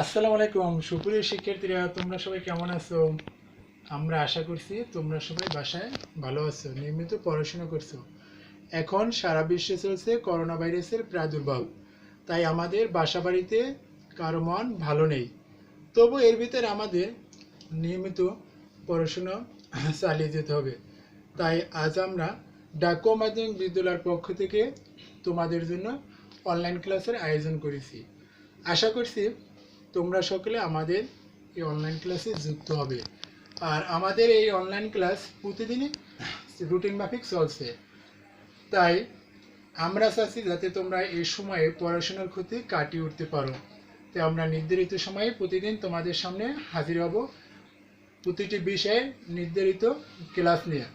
আসসালামু আলাইকুম সুপ্রিয় শিক্ষার্থীরা, তোমরা সবাই কেমন আছো? আমরা আশা করছি তোমরা সবাই বাসায় ভালো আছো, নিয়মিত পড়াশোনা করছো। এখন সারা বিশ্বে চলছে করোনা ভাইরাসের প্রাদুর্ভাব, তাই আমাদের বাসা বাড়িতে কারো মন ভালো নেই। তবু এর ভিতরে আমাদের নিয়মিত পড়াশোনা চালিয়ে যেতে হবে। তাই আজ আমরা ডাকো মাধ্যমিক বিদ্যালয়ের পক্ষ থেকে তোমাদের জন্য অনলাইন ক্লাসের আয়োজন করেছি। আশা করছি তোমরা সকলে আমাদের এই অনলাইন ক্লাসে যুক্ত হবে। আর আমাদের এই অনলাইন ক্লাস প্রতিদিনই রুটিন মাফিক চলছে, তাই আমরা চাচ্ছি যাতে তোমরা এই সময়ে পড়াশোনার ক্ষতি কাটিয়ে উঠতে পারো। তাই আমরা নির্ধারিত সময়ে প্রতিদিন তোমাদের সামনে হাজির হব প্রতিটি বিষয়ে নির্ধারিত ক্লাস নিয়ে।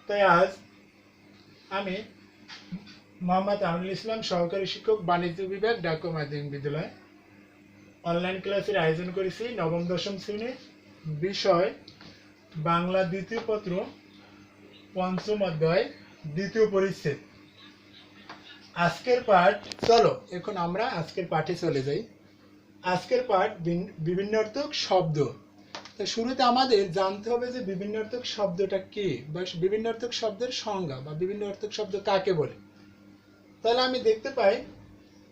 তাই আজ আমি মোহাম্মদ আমিনুল ইসলাম, সহকারী শিক্ষক, বাণিজ্য বিভাগ, ডাকো মাধ্যমিক বিদ্যালয়, অনলাইন ক্লাসের আয়োজন করেছি নবম দশম শ্রেণীর বিষয় বাংলা দ্বিতীয় পত্র পঞ্চম অধ্যায় দ্বিতীয় পরিচ্ছেদ। আজকের পাঠ, চলো এখন আমরা আজকের পাঠে চলে যাই। আজকের পাঠ বিভিন্নার্থক শব্দ। তো শুরুতে আমাদের জানতে হবে যে বিভিন্নার্থক শব্দটা কি, বা বিভিন্নার্থক শব্দের সংজ্ঞা বা বিভিন্নার্থক শব্দ কাকে বলে। তাহলে আমি দেখতে পাই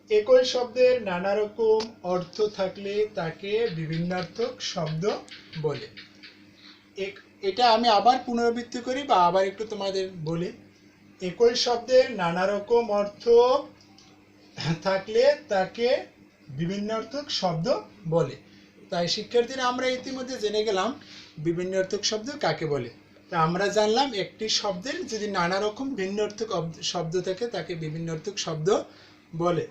একই শব্দের নানা রকম অর্থ থাকলে তাকে বিভিন্নার্থক শব্দ বলে। এটা আমি আবার পুনরাবৃত্তি করি বা আবার একটু তোমাদের বলি। একই শব্দের নানা রকম অর্থ থাকলে তাকে বিভিন্নার্থক শব্দ বলে। তাই শিক্ষার্থীরা আমরা ইতিমধ্যে জেনে গেলাম বিভিন্নার্থক শব্দ কাকে বলে। তা আমরা জানলাম একটি শব্দের যদি নানা রকম ভিন্নার্থক শব্দ থাকে তাকে বিভিন্নার্থক শব্দ বলে।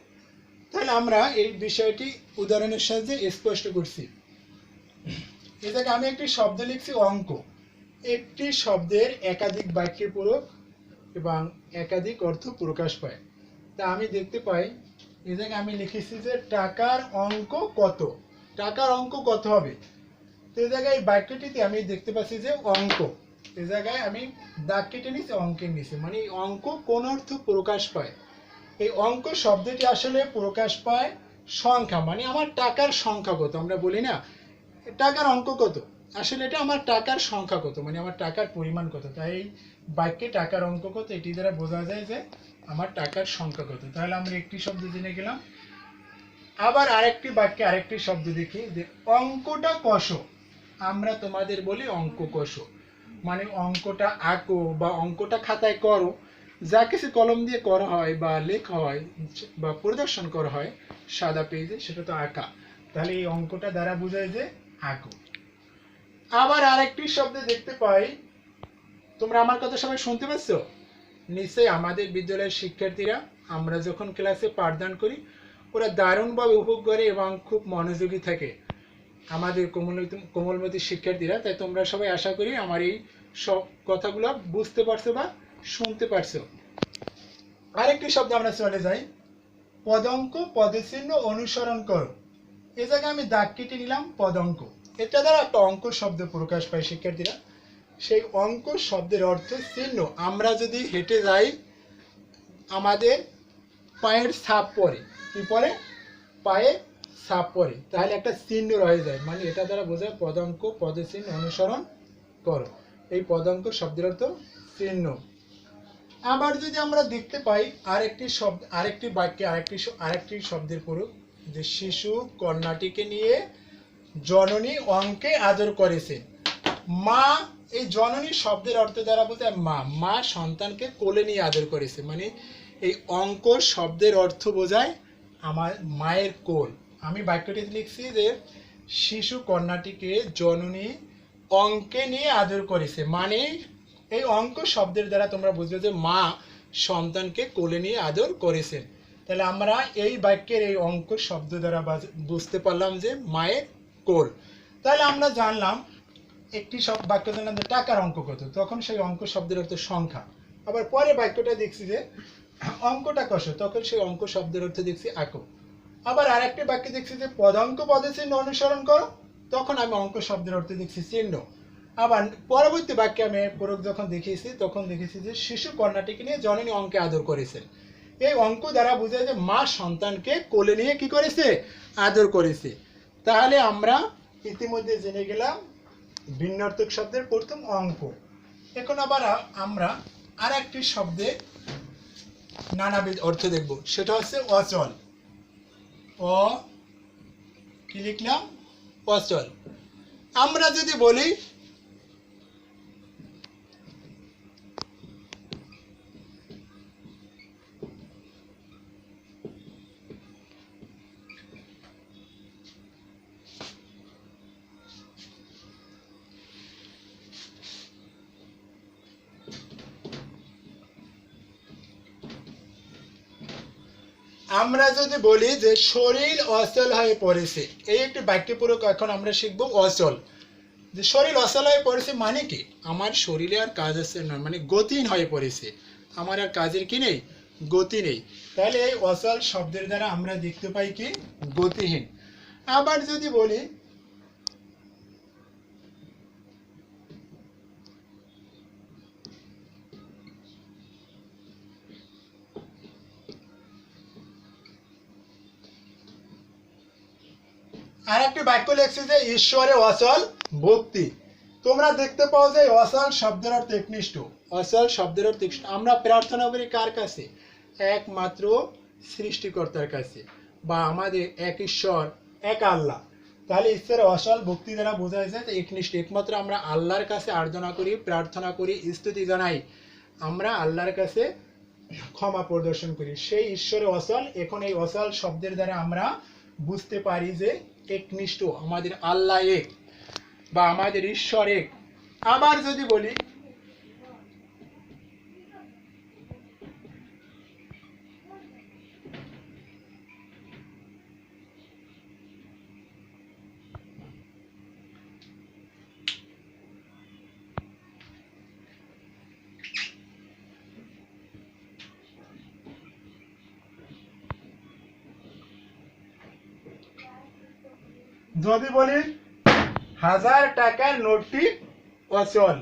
তাহলে আমরা এই বিষয়টি উদাহরণের সাহায্যে স্পষ্ট করছি। এই জায়গায় আমি একটি শব্দ লিখছি অঙ্ক। একটি শব্দের একাধিক বাক্যে প্রয়োগ এবং একাধিক অর্থ প্রকাশ পায়। তা আমি দেখতে পাই এই জায়গায় আমি লিখেছি যে টাকার অঙ্ক কত। টাকার অঙ্ক কত হবে? তো এই জায়গায় এই বাক্যটিতে আমি দেখতে পাচ্ছি যে অঙ্ক, এই জায়গায় আমি দাগ কেটে নিচ্ছি অঙ্কের নিচে, মানে এই অঙ্ক কোন অর্থ প্রকাশ পায়। এই অঙ্ক শব্দটি আসলে প্রকাশ পায় সংখ্যা, মানে আমার টাকার সংখ্যা কত। আমরা বলি না টাকার অঙ্ক কত, আসলে এটা আমার টাকার সংখ্যা কত, মানে আমার টাকার পরিমাণ কত। তাই বাক্যে টাকার অঙ্ক কত এটি দ্বারা বোঝা যায় যে আমার টাকার সংখ্যা কত। তাহলে আমরা একটি শব্দ জেনে গেলাম। আবার আরেকটি বাক্যে আরেকটি শব্দ দেখি যে অঙ্কটা কষো। আমরা তোমাদের বলি অঙ্ক কষো, মানে অঙ্কটা আঁকো বা অঙ্কটা খাতায় করো। যা কিছু কলম দিয়ে করা হয় বা লেখা হয় বা প্রদর্শন করা হয় সাদা পেজে, সেটা তো আঁকা। তাহলে এই অঙ্কটা দ্বারা বোঝায় যে আঁকো। আবার আরেকটি শব্দ দেখতে পাই, তোমরা আমার কথা সবাই শুনতে পাচ্ছ নিশ্চয়ই? আমাদের বিদ্যালয়ের শিক্ষার্থীরা আমরা যখন ক্লাসে পাঠদান করি ওরা দারুণভাবে উপভোগ করে এবং খুব মনোযোগী থাকে আমাদের কোমলমতি শিক্ষার্থীরা। তাই তোমরা সবাই আশা করি আমার এই সব কথাগুলো বুঝতে পারছো বা শুনতে পারছো। আরেকটি শব্দ আমরা চলে যাই, পদঙ্ক পদচিহ্ন অনুসরণ করো। এ জায়গায় আমি দাগ কেটে নিলাম পদঙ্ক। এটা দ্বারা একটা অঙ্ক শব্দ প্রকাশ পায় শিক্ষার্থীরা। সেই অঙ্ক শব্দের অর্থ চিহ্ন। আমরা যদি হেঁটে যাই আমাদের পায়ের ছাপ পড়ে, কি পড়ে? পায়ে ছাপ পড়ে, তাহলে একটা চিহ্ন রয়ে যায়, মানে এটা দ্বারা বোঝায় পদঙ্ক পদচিহ্ন অনুসরণ করো। এই পদঙ্ক শব্দের অর্থ চিহ্ন। আবার যদি আমরা দেখতে পাই আরেকটি শব্দ, আরেকটি বাক্যে আরেকটি শব্দের প্রয়োগ, যে শিশু কন্যাটিকে নিয়ে জননী অঙ্কে আদর করেছে। মা, এই জননী শব্দের অর্থ দ্বারা বোঝায় মা। মা সন্তানকে কোলে নিয়ে আদর করেছে, মানে এই অঙ্ক শব্দের অর্থ বোঝায় আমার মায়ের কোল। আমি বাক্যটি লিখছি যে শিশু কন্যাটিকে জননী অঙ্কে নিয়ে আদর করেছে, মানে এই অঙ্ক শব্দের দ্বারা তোমরা বুঝবে যে মা সন্তানকে কোলে নিয়ে আদর করেছেন। তাহলে আমরা এই বাক্যের এই অঙ্ক শব্দ দ্বারা বুঝতে পারলাম যে মায়ের কোল। তাহলে আমরা জানলাম একটি বাক্য জানলাম যে টাকার অঙ্ক কত, তখন সেই অঙ্ক শব্দের অর্থ সংখ্যা। আবার পরে বাক্যটা দেখছি যে অঙ্কটা কত, তখন সেই অঙ্ক শব্দের অর্থ দেখছি আঁকো। আবার আরেকটি বাক্যে দেখছি যে পদঙ্ক পদচিহ্ন অনুসরণ করো, তখন আমি অঙ্ক শব্দের অর্থ দেখছি চিহ্ন। আবার পরবর্তী বাক্যে আমি প্রয়োগ যখন দেখিয়েছি তখন দেখেছি যে শিশু কন্যাটিকে নিয়ে জননী অঙ্কে আদর করেছেন। এই অঙ্ক দ্বারা বোঝায় যে মা সন্তানকে কোলে নিয়ে কি করেছে? আদর করেছে। তাহলে আমরা ইতিমধ্যে জেনে গেলাম ভিন্নার্থক শব্দের প্রথম অঙ্ক। এখন আবার আমরা আর একটি শব্দের নানাবিধ অর্থ দেখব, সেটা হচ্ছে অচল। কি লিখলাম? অচল। আমরা যদি বলি যে শরীর অচল হয়ে পড়েছে, এই একটি বাক্য পূরক এখন আমরা শিখব অচল। যে শরীর অচল হয়ে পড়েছে মানে কি? আমার শরীরে আর কাজ আছে না, মানে গতিহীন হয়ে পড়েছে, আমার আর কাজের কি নেই? গতি নেই। তাহলে এই অচল শব্দের দ্বারা আমরা দেখতে পাই কি? গতিহীন। আবার যদি বলি আর একটি বাক্য লিখছি যে ঈশ্বরে অচল ভক্তি। তোমরা দেখতে পাও যে অচল শব্দের অর্থ একনিষ্ঠ। অচল শব্দের অর্থ আমরা প্রার্থনা করি কার কাছে? একমাত্র সৃষ্টিকর্তার কাছে, বা আমাদের এক ঈশ্বর, এক আল্লাহ। তাহলে ঈশ্বরের অচল ভক্তি দ্বারা বোঝা যায় যে একনিষ্ঠ, একমাত্র আমরা আল্লাহর কাছে আরাধনা করি, প্রার্থনা করি, স্তুতি জানাই, আমরা আল্লাহর কাছে ক্ষমা প্রদর্শন করি, সেই ঈশ্বরে অচল। এখন এই অচল শব্দের দ্বারা আমরা বুঝতে পারি যে একনিষ্ঠ, আমাদের আল্লাহ এক বা আমাদের ঈশ্বর এক। আবার যদি বলি হাজার টাকার নোটটি অচল,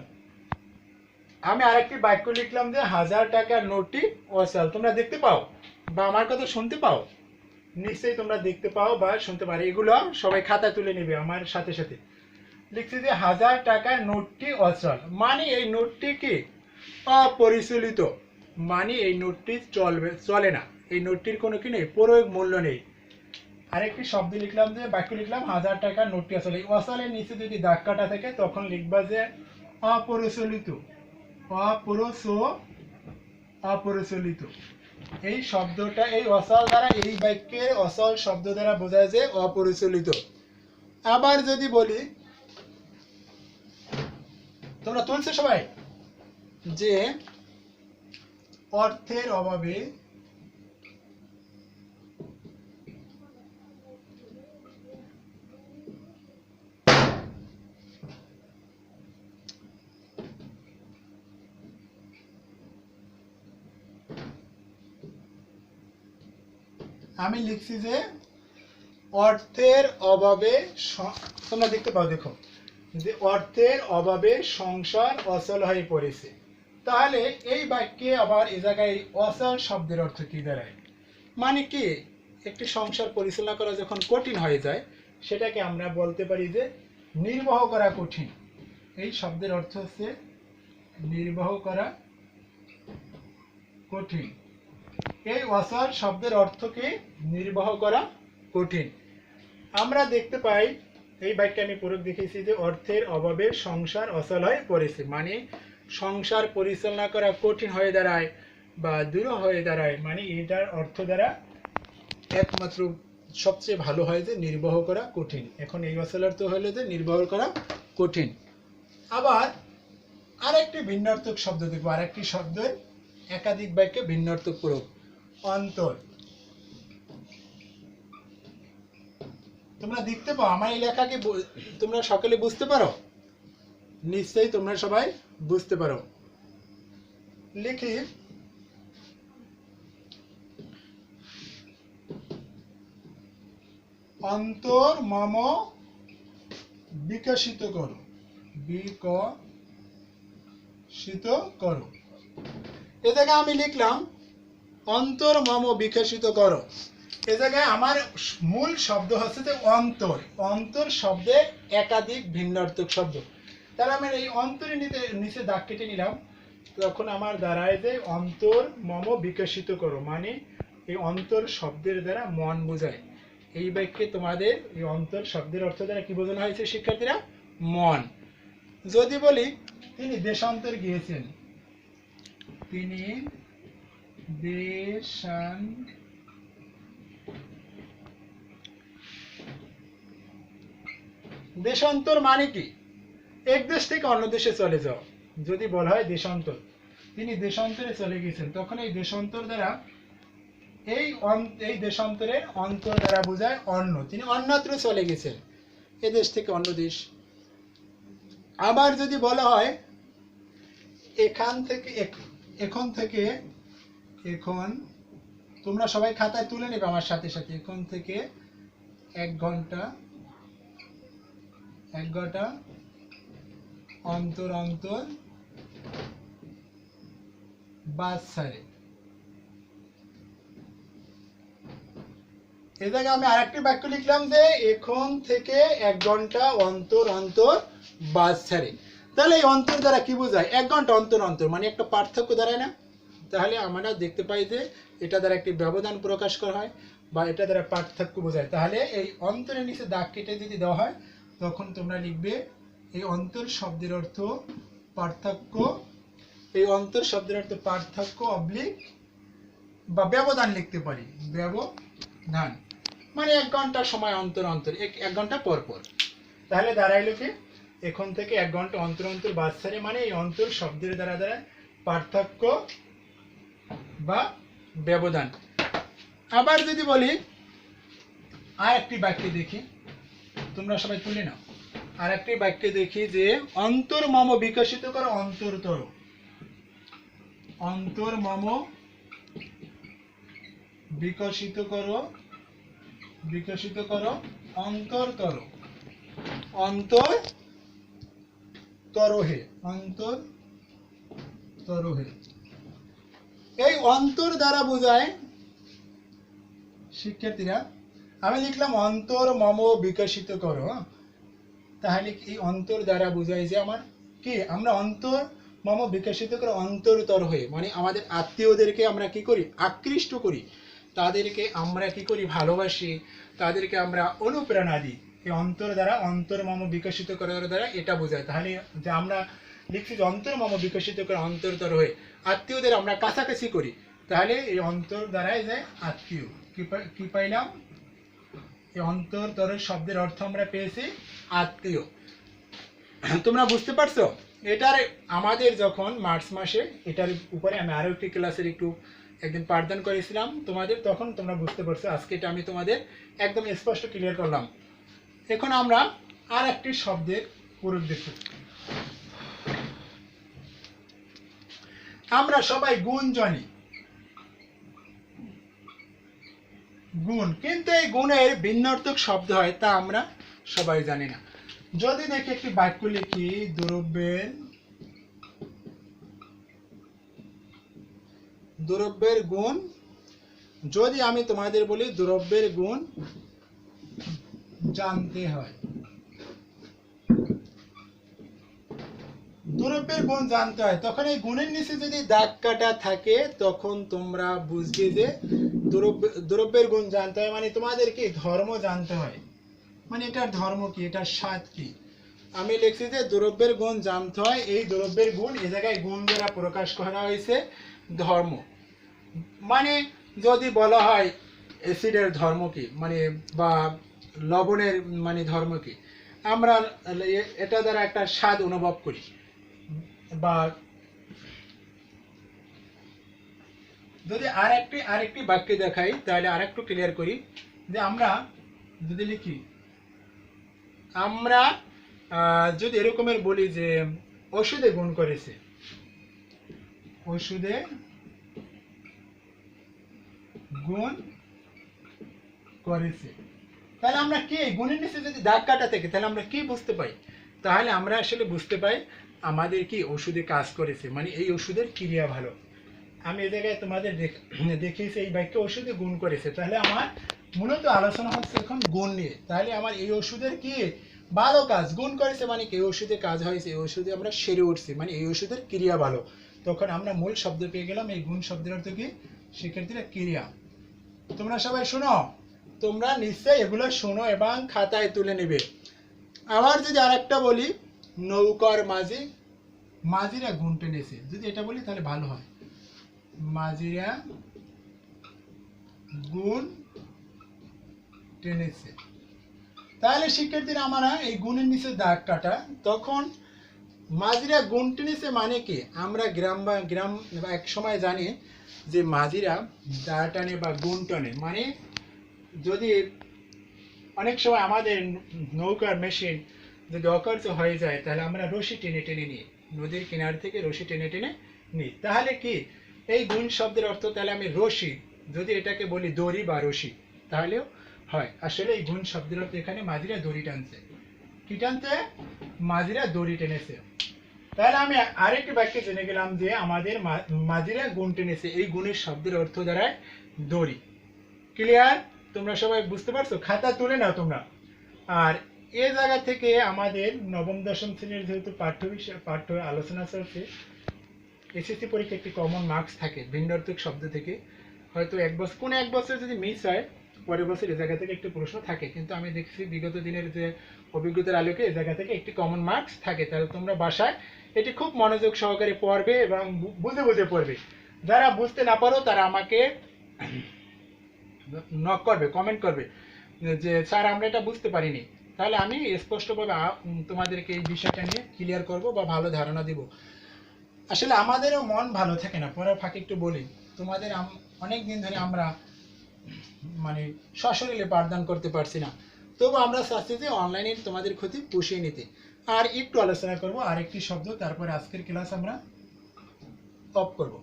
আমি আরেকটি বাক্য লিখলাম যে হাজার টাকার নোটটি অচল। তোমরা দেখতে পাও বা আমার কথা শুনতে পাও? নিশ্চয়ই তোমরা দেখতে পাও বা শুনতে পারো। এগুলো সবাই খাতা তুলে নেবে আমার সাথে সাথে। লিখছি যে হাজার টাকার নোটটি অচল, মানে এই নোটটি কি? অপরিচালিত, মানে এই নোটটি চলে না, এই নোটটির কোনো কি নেই? প্রয়োগ মূল্য নেই। আরেকটি শব্দ লিখলাম যে বাক্য লিখলাম হাজার টাকার নোটটি অচল। এই অচলের নিচে যদি দাগ কাটা থাকে তখন লিখবা যে অপরিচালিত। অপরিচালিত এই শব্দটা এই অচল দ্বারা, এই বাক্যের অচল শব্দ দ্বারা বোঝায় যে অপরিচালিত। আবার যদি বলি, তোমরা তুলছো সবাই, যে অর্থের অভাবে আমি লিখছি যে অর্থের অভাবে, তোমরা দেখতে পাও, দেখো যে অর্থের অভাবে সংসার অচল হয়ে পড়েছে। তাহলে এই বাক্যে আবার এই জায়গায় অচল শব্দের অর্থ কি দাঁড়ায়? মানে কি? একটি সংসার পরিচালনা করা যখন কঠিন হয়ে যায়, সেটাকে আমরা বলতে পারি যে নির্বাহ করা কঠিন। এই শব্দের অর্থ হচ্ছে নির্বাহ করা কঠিন। এই অচল শব্দের অর্থ কি? নির্বাহ করা কঠিন। আমরা দেখতে পাই এই বাক্যে আমি পূরক দেখেছি যে অর্থের অভাবে সংসার অচল হয়ে পড়েছে, মানে সংসার পরিচালনা করা কঠিন হয়ে দাঁড়ায় বা দূর হয়ে দাঁড়ায়, মানে এটার অর্থ দ্বারা একমাত্র সবচেয়ে ভালো হয় যে নির্বাহ করা কঠিন। এখন এই অচল অর্থ হলো যে নির্বাহ করা কঠিন। আবার আরেকটি ভিন্নার্থক শব্দ দেখবো, আরেকটি শব্দের একাধিক বাক্যে ভিন্নার্থক পূরক, অন্তর। তোমরা দেখতে পাও আমার এই লেখাকে তোমরা সকলে বুঝতে পারো? নিশ্চয়ই তোমরা সবাই বুঝতে পারো। লিখি অন্তর মম বিকশিত করো, বিকশিত করো। এ জায়গায় আমি লিখলাম অন্তর মম বিকশিত করো। এ জায়গায় আমার মূল শব্দ হচ্ছে যে অন্তর। অন্তর শব্দের একাধিক ভিন্নার্থক শব্দ। তাহলে আমি এই অন্তরের নিচে দাগ কেটে নিলাম, তখন আমার দাঁড়ায় যে অন্তর মম বিকশিত করো, মানে এই অন্তর শব্দের দ্বারা মন বোঝায়। এই বাক্যে তোমাদের এই অন্তর শব্দের অর্থ দ্বারা কি বোঝানো হয়েছে শিক্ষার্থীরা? মন। যদি বলি তিনি দেশান্তর গিয়েছেন, তিনি দেশান্তর মানে কি? এক দেশ থেকে অন্য দেশে চলে যাও। যদি বলা হয় দেশান্তর, তিনি দেশান্তরে চলে গেছেন, তখন এই দেশান্তর দ্বারা এই দেশান্তরের অন্তর দ্বারা বোঝায় অন্য, তিনি অন্যত্র চলে গেছেন, এ দেশ থেকে অন্য দেশ। আবার যদি বলা হয় এখন তোমরা সবাই খাতায় তুলে নেবে আমার সাথে সাথে, এখন থেকে 1 ঘন্টা অন্তর অন্তর বাস ছাড়ে। এ জায়গায় আমি আরেকটি বাক্য লিখলাম যে এখন থেকে 1 ঘন্টা অন্তর অন্তর বাস ছাড়ে। তাহলে এই অন্তর দ্বারা কি বোঝায়? 1 ঘন্টা অন্তর অন্তর মানে একটা পার্থক্য দাঁড়ায় না? তাহলে আমরা দেখতে পাই যে এটা দ্বারা একটি ব্যবধান প্রকাশ করা হয় বা এটা দ্বারা পার্থক্য বোঝায়। তাহলে এই অন্তরের নিচে দাগ কেটে যদি দেওয়া হয়, তখন তোমরা লিখবে এই অন্তর শব্দের অর্থ পার্থক্য। এই অন্তর শব্দের অর্থ পার্থক্য অবলিক বা ব্যবধান লিখতে পারি, ব্যবধান মানে 1 ঘন্টা সময় অন্তর অন্তর, 1 ঘন্টা পর পর। তাহলে দাঁড়াইলো কি এখন থেকে 1 ঘন্টা অন্তর অন্তর বাস ছাড়ে, মানে এই অন্তর শব্দের দ্বারা পার্থক্য বা ব্যবধান। আবার যদি বলি আর একটি বাক্য দেখি, তোমরা সবাই তুলে নাও। আর একটি বাক্য দেখি যে অন্তর মম বিকশিত করো অন্তরতর। অন্তর মম বিকশিত করো অন্তরতর। অন্তরতরহে। এই অন্তর দ্বারা বোঝায় শিক্ষার্থীরা, আমি লিখলাম অন্তর মম বিকশিত করো। তাহলে এই অন্তর দ্বারা বোঝায় যে আমার কি, আমরা অন্তর মম বিকশিত করে অন্তরতর হয়ে, মানে আমাদের আত্মীয়দেরকে আমরা কি করি? আকৃষ্ট করি, তাদেরকে আমরা কি করি? ভালোবাসি, তাদেরকে আমরা অনুপ্রেরণা দিই। এই অন্তর দ্বারা, অন্তর মম বিকশিত করার দ্বারা এটা বোঝায়। তাহলে যে আমরা লিখছি যে অন্তর মম বিকশিত করে অন্তরতর হয়ে আত্মীয়দের আমরা কাছাকাছি করি, তাহলে এই অন্তর দ্বারাই যায় আত্মীয়। কি পাইলাম? এই অন্তরতরের শব্দের অর্থ আমরা পেয়েছি আত্মীয়। তোমরা বুঝতে পারছো? এটার আমাদের যখন মার্চ মাসে এটার উপরে আমি আরো একটি ক্লাসের একদিন পাঠদান করেছিলাম তোমাদের, তখন তোমরা বুঝতে পারছো। আজকে এটা আমি তোমাদের একদম স্পষ্ট ক্লিয়ার করলাম। এখন আমরা আর একটি শব্দের প্রয়োগ দেখব। আমরা সবাই গুণ জানি, গুণ, কিন্তু এই গুণের ভিন্নার্থক শব্দ হয় তা আমরা সবাই জানি না। যদি দেখি একটি বাক্য লিখি, দ্রব্যের গুণ, যদি আমি তোমাদের বলি দ্রব্যের গুণ জানতে হয়, দ্রব্যের গুণ জানতে হয়, তখন এই গুণের নিচে যদি দাগ কাটা থাকে তখন তোমরা বুঝবে যে দ্রব্যের গুণ জানতে হয় মানে তোমাদের কি ধর্ম জানতে হয়, মানে এটার ধর্ম কি, এটার স্বাদ কি। আমি লিখছি যে দ্রব্যের গুণ জানতে হয়। এই দ্রব্যের গুণ এ জায়গায় গুণ দ্বারা প্রকাশ করা হয়েছে ধর্ম। মানে যদি বলা হয় অ্যাসিডের ধর্ম কি, মানে বা লবণের মানে ধর্ম কি, আমরা এটা দ্বারা একটা স্বাদ অনুভব করি। বা যদি আরেকটি বাক্য দেখাই, তাহলে আরেকটু ক্লিয়ার করি যে আমরা যদি লিখি, আমরা যদি এরকমের বলি যে ওষুধে গুণ করেছে, ওষুধে গুণ করেছে, তাহলে আমরা কি গুণের নিচে যদি দাগ কাটা থাকে তাহলে আমরা কি বুঝতে পাই? তাহলে আমরা আসলে বুঝতে পাই আমাদের কি ওষুধে কাজ করেছে, মানে এই ওষুধের ক্রিয়া ভালো। আমি এই জায়গায় তোমাদের দেখিয়েছি এই বাক্যে ওষুধে গুণ করেছে, তাহলে আমার মূলত আলোচনা হচ্ছে এখন গুণ নিয়ে। তাহলে আমার এই ওষুধের কি ভালো কাজ, গুণ করেছে মানে কি এই ওষুধে কাজ হয়েছে, এই ওষুধে আমরা সেরে উঠছি, মানে এই ওষুধের ক্রিয়া ভালো। তখন আমরা মূল শব্দ পেয়ে গেলাম। এই গুণ শব্দের অর্থ কি? শিক্ষার্থীরা ক্রিয়া। তোমরা সবাই শোনো, তোমরা নিশ্চয়ই এগুলো শোনো এবং খাতায় তুলে নেবে। আবার যদি আরেকটা বলি, নৌকার মাঝি, মাঝিরা গুণ টেনেছে, যদি এটা বলি তাহলে ভালো হয়। মাঝিরা গুণ টেনেছে। তাহলে শিক্ষার্থীরা আমরা এই গুণের নিচে দাগ কাটা, তখন মাঝিরা গুণ টেনেছে মানে কি? আমরা গ্রাম বা এক সময় জানি যে মাঝিরা দা টানে বা গুণ টানে, মানে যদি অনেক সময় আমাদের নৌকার মেশিন যদি অকার্য হয়ে যায় তাহলে আমরা রশি টেনে টেনে নিই, নদীর কিনার থেকে রশি টেনে টেনে নিই। তাহলে কি এই গুণ শব্দের অর্থ, তাহলে আমি রশি, যদি এটাকে বলি দড়ি বা রশি তাহলেও হয়। আসলে এই গুণ শব্দের অর্থ এখানে মাঝিরা দড়ি টানছে। কি টানছে? মাঝিরা দড়ি টেনেছে। তাহলে আমি আরেকটি বাক্যে জেনে গেলাম যে আমাদের মাঝিরা গুণ টেনেছে, এই গুণের শব্দের অর্থ দাঁড়ায় দড়ি। ক্লিয়ার? তোমরা সবাই বুঝতে পারছো? খাতা তুলে নাও তোমরা। আর এ জায়গা থেকে আমাদের নবম দশম শ্রেণীর যেহেতু পাঠ্য আলোচনা চলছে, এসএসসি পরীক্ষা একটি কমন মার্কস থাকে ভিন্নার্থক শব্দ থেকে। হয়তো এক বছর যদি মিস হয়, পরের বছর এ জায়গা থেকে একটি প্রশ্ন থাকে, কিন্তু আমি দেখছি বিগত দিনের যে অভিজ্ঞতার আলোকে এ জায়গা থেকে একটি কমন মার্কস থাকে। তাহলে তোমরা বাসায় এটি খুব মনোযোগ সহকারে পড়বে এবং বুঝে বুঝে পড়বে। যারা বুঝতে না পারো তারা আমাকে নক করবে, কমেন্ট করবে যে স্যার আমরা এটা বুঝতে পারিনি, তাহলে আমি স্পষ্টভাবে তোমাদেরকে এই বিষয়টা নিয়ে ক্লিয়ার করব বা ভালো ধারণা দিব। আসলে আমাদেরও মন ভালো থাকে না, পড়ার ফাঁকে একটু বলি, তোমাদের অনেক দিন ধরে আমরা মানে সশরীরে পাঠদান করতে পারছি না, তবু আমরা চাচ্ছি যে অনলাইনে তোমাদের ক্ষতি পুষিয়ে নিতে। আর একটু আলোচনা করব আরেকটি শব্দ, তারপরে আজকের ক্লাস আমরা অফ করব।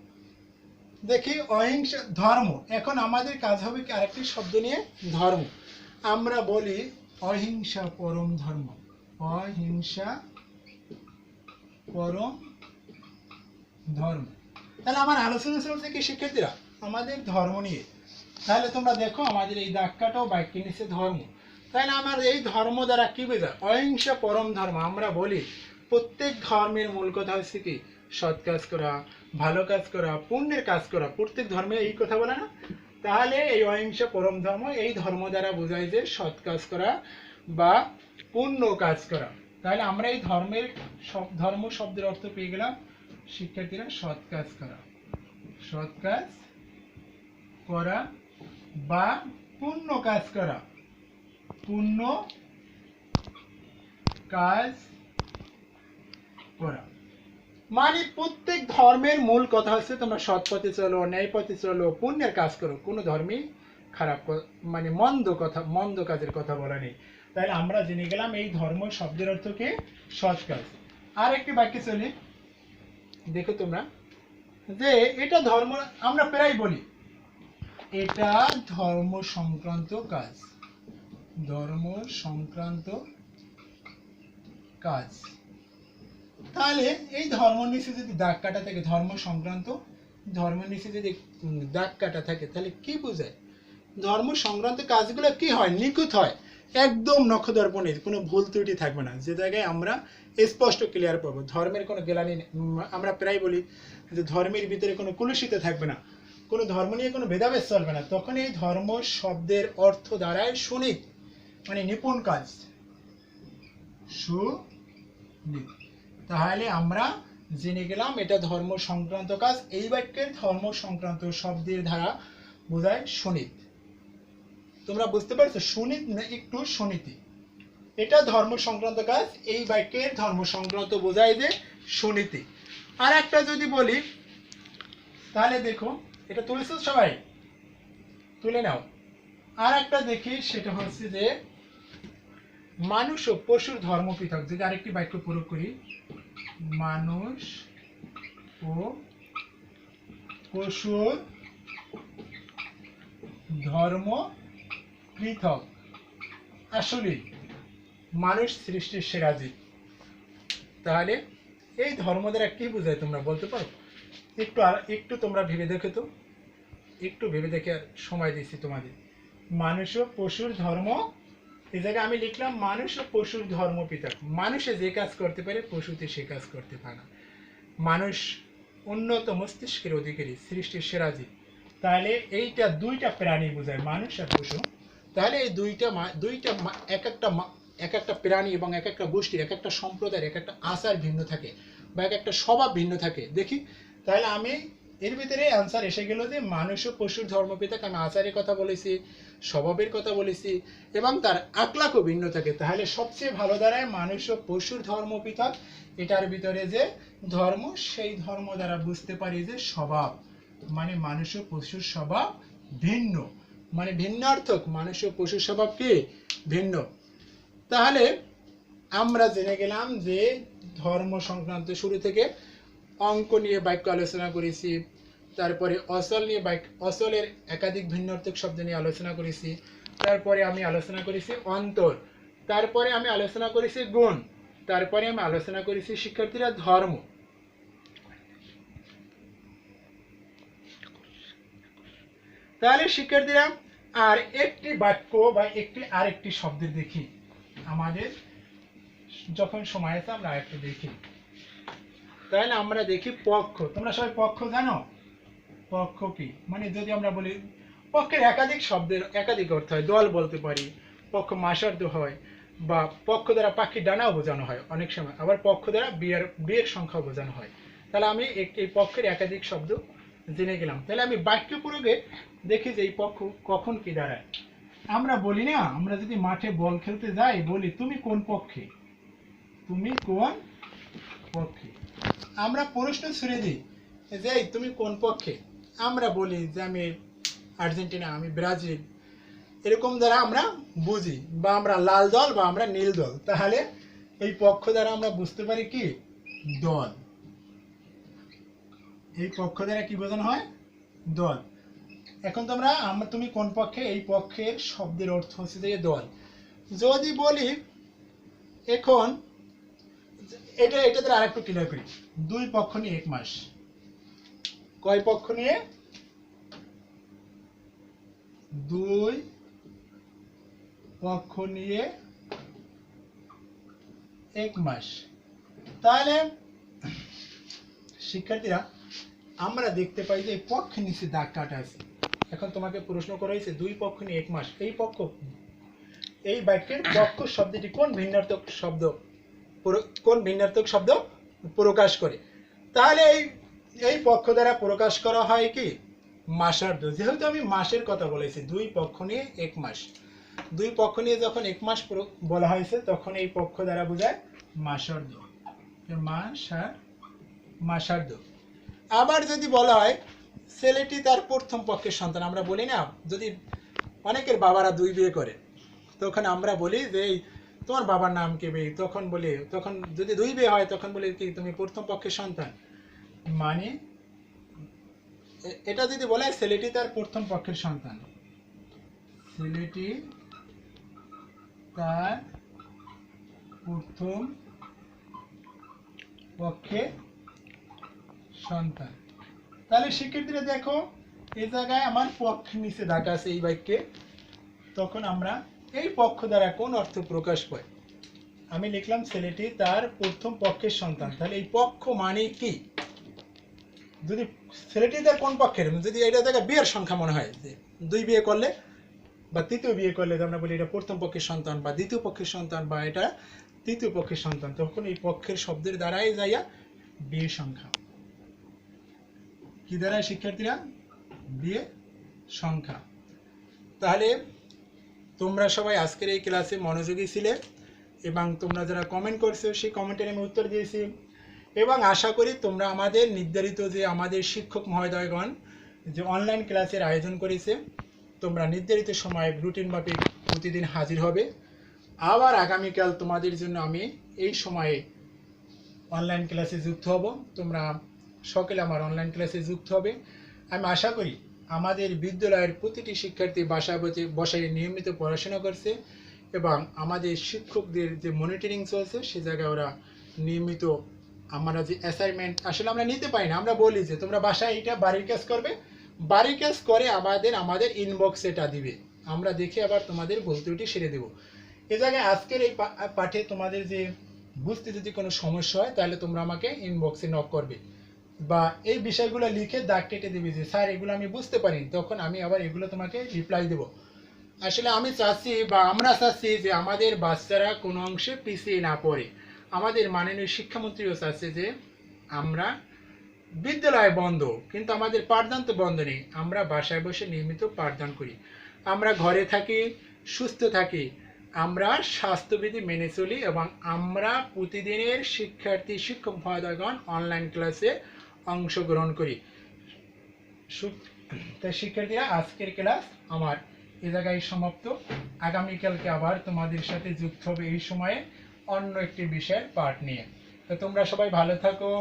দেখি অহিংসা ধর্ম। এখন আমাদের কাজ হবে কি আরেকটি শব্দ নিয়ে, ধর্ম। আমরা বলি অহিংসা পরম ধর্ম, অহিংসা পরম ধর্ম। তাহলে আমার আলোচনা চলছে কি শিক্ষার্থীরা? আমাদের ধর্ম নিয়ে। তাহলে তোমরা দেখো আমাদের এই দাগটাও বাক্যের নিচে ধর্ম। তাহলে আমার এই ধর্ম দ্বারা কি বোঝায়? অহিংসা পরম ধর্ম। আমরা বলি প্রত্যেক ধর্মের মূল কথা হচ্ছে কি? সৎ কাজ করা, ভালো কাজ করা, পুণ্যের কাজ করা। প্রত্যেক ধর্মে এই কথা বলে না? তাহলে এই অহিংসা পরম ধর্ম, এই ধর্ম দ্বারা বোঝায় যে সৎ কাজ করা বা পুণ্য কাজ করা। তাহলে আমরা এই ধর্ম শব্দের অর্থ পেয়ে গেলাম শিক্ষার্থীরা, সৎ কাজ করা, সৎ কাজ করা বা পুণ্য কাজ করা, পুণ্য কাজ করা। মানে প্রত্যেক ধর্মের মূল কথা হচ্ছে তোমরা সৎ পথে চলো, ন্যায় পথে চলো, পুণ্যের কাজ করো। কোনো ধর্মই খারাপ মানে মন্দ কাজের কথা বলা নেই। তাহলে আমরা জেনে গেলাম এই ধর্ম শব্দের অর্থ কি? সৎ কাজ। আর একটি বাক্যে চলি, দেখো তোমরা যে এটা ধর্ম, আমরা প্রায় বলি এটা ধর্ম সংক্রান্ত কাজ, ধর্ম সংক্রান্ত কাজ। তাহলে এই ধর্ম নিচে যদি দাগ কাটা থাকে, ধর্ম সংক্রান্ত, ধর্মের নিচে যদি দাগ কাটা থাকে তাহলে কি বোঝায়? ধর্ম সংক্রান্ত কাজগুলো কি হয়? নিখুঁত হয়, একদম নখদর্পণে, কোনো ভুল ত্রুটি থাকবে না, যে জায়গায় আমরা স্পষ্ট ক্লিয়ার পাবো। ধর্মের কোনো গেলানি, আমরা প্রায় বলি যে ধর্মের ভিতরে কোনো কুলুষিত থাকবে না, কোনো ধর্ম নিয়ে কোনো ভেদাভেদ চলবে না। তখন এই ধর্ম শব্দের অর্থ দ্বারায় সুনিত, মানে নিপুণ কাজ, সুনিত। তাহলে আমরা জেনে গেলাম এটা ধর্ম সংক্রান্ত কাজ। এই বাক্যের ধর্ম সংক্রান্ত শব্দের দ্বারা বোঝায় সুনিত। তোমরা বুঝতে পারছো? সুনিত না একটু সুনীতি, এটা ধর্ম সংক্রান্ত কাজ। এই বাক্যের ধর্ম সংক্রান্ত বোঝায় যে সুনীতি। আর একটা যদি বলি তাহলে দেখো, এটা তুলেছ সবাই? তুলে নাও। আর একটা দেখি, সেটা হচ্ছে যে মানুষ ও পশুর ধর্ম পৃথক। যদি আরেকটি বাক্য প্রয়োগ করি, মানুষ ও পশুর ধর্ম পৃথক। আসলে মানুষ সৃষ্টির সেরা জীব। তাহলে এই ধর্ম দ্বারা কি বোঝায় তোমরা বলতে পারো? একটু তোমরা ভেবে দেখো তো, একটু ভেবে দেখে আর সময় দিচ্ছি তোমাদের। মানুষ ও পশুর ধর্ম, এই জায়গায় আমি লিখলাম মানুষ ও পশুর ধর্ম পৃথক। মানুষে যে কাজ করতে পারে পশুতে সে কাজ করতে পারে না। মানুষ উন্নত মস্তিষ্কের অধিকারী, সৃষ্টির সেরা জীব। তাহলে এইটা দুইটা প্রাণী বোঝায়, মানুষ আর পশু। তাহলে এই এক একটা প্রাণী এবং এক একটা গোষ্ঠীর, এক একটা সম্প্রদায়ের এক একটা আচার ভিন্ন থাকে বা এক একটা স্বভাব ভিন্ন থাকে। দেখি তাহলে আমি এর ভিতরে অ্যান্সার এসে গেল যে মানুষ ও পশুর ধর্মপৃথক। আমি আচারের কথা বলেছি, স্বভাবের কথা বলেছি এবং তার আকলাকও ভিন্ন থাকে। তাহলে সবচেয়ে ভালো দাঁড়ায় মানুষ ও পশুর ধর্মপৃথক। এটার ভিতরে যে ধর্ম, সেই ধর্ম দ্বারা বুঝতে পারি যে স্বভাব, মানে মানুষ ও পশুর স্বভাব ভিন্ন, মানে ভিন্নার্থক। মানুষ ও পশুর স্বভাব কি ভিন্ন। তাহলে আমরা জেনে গেলাম যে ধর্ম সংক্রান্ত শুরু থেকে অঙ্ক নিয়ে বাক্য আলোচনা করেছি, তারপরে অচল নিয়ে অচলের একাধিক ভিন্নার্থক শব্দ নিয়ে আলোচনা করেছি, তারপরে আমি আলোচনা করেছি অন্তর, তারপরে আমি আলোচনা করেছি গুণ, তারপরে আমি আলোচনা করেছি শিক্ষার্থীরা ধর্ম। তাহলে শিক্ষার্থীরা আর একটি বাক্য বা আরেকটি শব্দের দেখি, আমাদের যখন সময় আছে আমরা আরেকটু দেখি। তাহলে আমরা দেখি পক্ষ। তোমরা সবাই পক্ষ জানো? পক্ষ কি? মানে যদি আমরা বলি পক্ষের একাধিক শব্দের একাধিক অর্থ হয়। দল বলতে পারি, পক্ষ মাসার্ধ হয়, বা পক্ষ দ্বারা পাখির ডানাও বোঝানো হয় অনেক সময়, আবার পক্ষ দ্বারা বিয়ের সংখ্যাও বোঝানো হয়। তাহলে আমি এই পক্ষের একাধিক শব্দ জেনে গেলাম। তাহলে আমি বাক্য প্রয়োগে দেখি যে এই পক্ষ কখন কি দাঁড়ায়। আমরা বলি না, আমরা যদি মাঠে বল খেলতে যাই বলি তুমি কোন পক্ষে, তুমি কোন পক্ষে। আমরা প্রশ্ন ছুড়ে দিই যে তুমি কোন পক্ষে। আমরা বলি যে আমি আর্জেন্টিনা, আমি ব্রাজিল, এরকম দ্বারা আমরা বুঝি, বা আমরা লাল দল বা আমরা নীল দল। তাহলে এই পক্ষ দ্বারা আমরা বুঝতে পারি কি দল। এই পক্ষ দ্বারা কি বোঝানো হয়? দল। এখন তোমরা তুমি কোন পক্ষে, এই পক্ষের শব্দের অর্থ হচ্ছে যে দল। যদি বলি এখন এটা দ্বারা আরেকটু ক্লিয়ার করি, দুই পক্ষ নিয়ে এক মাস। কয় পক্ষ নিয়ে? দুই পক্ষ নিয়ে এক মাস। তাহলে শিক্ষার্থীরা আমরা দেখতে পাই যে পক্ষের নিচে দাগ কাটা আছে। এখন তোমাকে প্রশ্ন করা হয়েছে দুই পক্ষ নিয়ে এক মাস, এই পক্ষ, এই বাক্যের পক্ষ শব্দটি কোন ভিন্নার্থক শব্দ প্রকাশ করে? তাহলে এই পক্ষ দ্বারা প্রকাশ করা হয় কি মাসার্ধ। যেহেতু আমি মাসের কথা বলেছি, দুই পক্ষ নিয়ে এক মাস, দুই পক্ষ নিয়ে যখন এক মাস বলা হয়েছে তখন এই পক্ষ দ্বারা বোঝায় মাসার্ধ, মাসার্ধ। আবার যদি বলা হয় ছেলেটি তার প্রথম পক্ষের সন্তান, আমরা বলি না যদি অনেকের বাবারা দুই বিয়ে করে তখন আমরা বলি যে তোমার বাবার নাম কি? তখন বলি, তখন যদি দুই বিয়ে হয় তখন বলি কি তুমি প্রথম পক্ষের সন্তান। মানে এটা যদি বলে ছেলেটি তার প্রথম পক্ষের সন্তান, ছেলেটি তার প্রথম পক্ষের সন্তান। তাহলে শিক্ষার্থীরা দেখো এই জায়গায় আমার পক্ষ নিচে দাগ আছে এই বাক্যে, তখন আমরা এই পক্ষ দ্বারা কোন অর্থ প্রকাশ পায়? আমি লিখলাম ছেলেটি তার প্রথম পক্ষের সন্তান। তাহলে এই পক্ষ মানে কি? যদি ছেলেটি তার কোন পক্ষের, যদি এটা জায়গায় বিয়ের সংখ্যা মনে হয় যে দুই বিয়ে করলে বা তৃতীয় বিয়ে করলে আমরা বলি এটা প্রথম পক্ষের সন্তান বা দ্বিতীয় পক্ষের সন্তান বা এটা তৃতীয় পক্ষের সন্তান, তখন এই পক্ষের শব্দের দ্বারাই যাইয়া বিয়ে সংখ্যা কি দ্বারা শিক্ষার্থীরা? বিয়ে সংখ্যা। তাহলে তোমরা সবাই আজকের এই ক্লাসে মনোযোগী ছিলে এবং তোমরা যারা কমেন্ট করছো সেই কমেন্টের আমি উত্তর দিয়েছি, এবং আশা করি তোমরা আমাদের নির্ধারিত যে আমাদের শিক্ষক মহোদয়গণ যে অনলাইন ক্লাসের আয়োজন করেছে তোমরা নির্ধারিত সময়ে রুটিন মাফিক প্রতিদিন হাজির হবে। আবার আগামীকাল তোমাদের জন্য আমি এই সময়ে অনলাইন ক্লাসে যুক্ত হব। তোমরা সকলে আমার অনলাইন ক্লাসে যুক্ত হবে। আমি আশা করি আমাদের বিদ্যালয়ের প্রতিটি শিক্ষার্থী বাসায় বসে নিয়মিত পড়াশোনা করছে এবং আমাদের শিক্ষকদের যে মনিটরিং চলছে সে জায়গায় ওরা নিয়মিত আমরা যে অ্যাসাইনমেন্ট আসলে আমরা নিতে পারি না, আমরা বলি যে তোমরা বাসায় এটা বাড়ির কাজ করবে, বাড়ির কাজ করে আমাদের ইনবক্সে এটা দিবে, আমরা দেখে আবার তোমাদের ভুল ত্রুটি সেরে দেবো। এ জায়গায় আজকের এই পাঠে তোমাদের যে বুঝতে যদি কোনো সমস্যা হয় তাহলে তোমরা আমাকে ইনবক্সে নক করবে, বা এই বিষয়গুলো লিখে দাগ কেটে দিবে যে স্যার এগুলো আমি বুঝতে পারিনি, তখন আমি আবার এগুলো তোমাকে রিপ্লাই দেবো। আসলে আমি চাচ্ছি বা আমরা চাচ্ছি যে আমাদের বাচ্চারা কোনো অংশে পিছিয়ে না পড়ে। আমাদের মাননীয় শিক্ষামন্ত্রীও চাচ্ছে যে আমরা বিদ্যালয় বন্ধ, কিন্তু আমাদের পাঠদান তো বন্ধ নেই, আমরা বাসায় বসে নিয়মিত পাঠদান করি, আমরা ঘরে থাকি, সুস্থ থাকি, আমরা স্বাস্থ্যবিধি মেনে চলি, এবং আমরা প্রতিদিনের শিক্ষার্থী শিক্ষক মহোদয়গণ অনলাইন ক্লাসে অংশগ্রহণ করি। তাই শিক্ষার্থীরা, আজকের ক্লাস আমার এ জায়গায় সমাপ্ত। আগামীকালকে আবার তোমাদের সাথে যুক্ত হবে এই সময়ে অন্য একটি বিষয়ের পাঠ নিয়ে। তো তোমরা সবাই ভালো থাকো,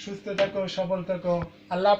সুস্থ থাকো, সবল থাকো। আল্লাহ